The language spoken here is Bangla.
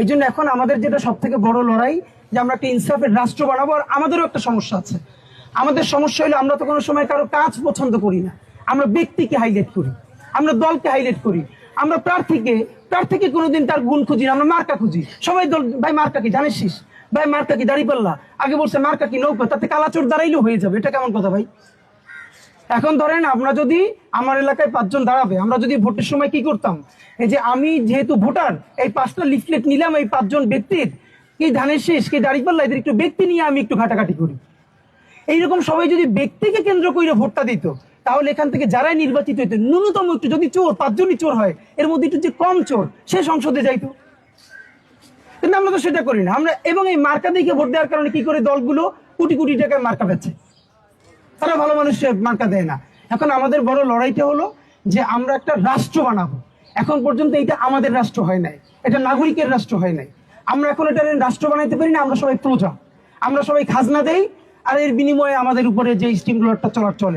এই জন্য এখন আমাদের যেটা সব থেকে বড় লড়াই, যে আমরা একটা ইনসাফের রাষ্ট্র বানাবো। আর আমাদেরও একটা সমস্যা আছে। আমাদের সমস্যা হলো আমরা তো কোনো সময় কারো কাজ পছন্দ করি না, আমরা ব্যক্তিকে হাইলাইট করি, আমরা দলকে হাইলাইট করি, আমরা প্রার্থীকে কোনোদিন তার গুণ খুঁজি না, আমরা মার্কা খুঁজি। সবাই দল, ভাই মার্কা কি জানিস, ভাই মার্কা কি দাঁড়িপাল্লা, আগে বলছে মার্কা কি নৌকা, তাতে কালাচোর দাঁড়াইলেও হয়ে যাবে। এটা কেমন কথা ভাই? এখন ধরেন আমরা যদি, আমার এলাকায় 5 জন দাঁড়াবে, আমরা যদি ভোটের সময় কি করতাম, এই যে আমি যেহেতু ভোটার, এই 5টা লিফলেট নিলাম এই 5 জন ব্যক্তির, কি ধানের শেষ, কি দাঁড়িপাল্লা, এদের একটু ব্যক্তি নিয়ে আমি একটু ঘাটাঘাটি করি। এইরকম সবাই যদি ব্যক্তিকে কেন্দ্র করে ভোটটা দিত, তাহলে এখান থেকে যারাই নির্বাচিত হইতো, ন্যূনতম একটু, যদি চোর 5 জনই চোর হয়, এর মধ্যে একটু যে কম চোর সে সংসদে যাইতো। কিন্তু আমরা তো সেটা করি না। আমরা এবং এই মার্কা দিকে ভোট দেওয়ার কারণে কি করে দলগুলো কোটি কোটি টাকায় মার্কা বেচে, তারা ভালো মানুষের মার্কা দেয় না। এখন আমাদের বড় লড়াইটা হলো যে আমরা একটা রাষ্ট্র বানাবো। এখন পর্যন্ত এটা আমাদের রাষ্ট্র হয় নাই, এটা নাগরিকের রাষ্ট্র হয় নাই। আমরা এখন এটা রাষ্ট্র বানাইতে পারি না, আমরা সবাই প্রজা, আমরা সবাই খাজনা দেই, আর এর বিনিময়ে আমাদের উপরে যে স্টিমুলারটা চলে।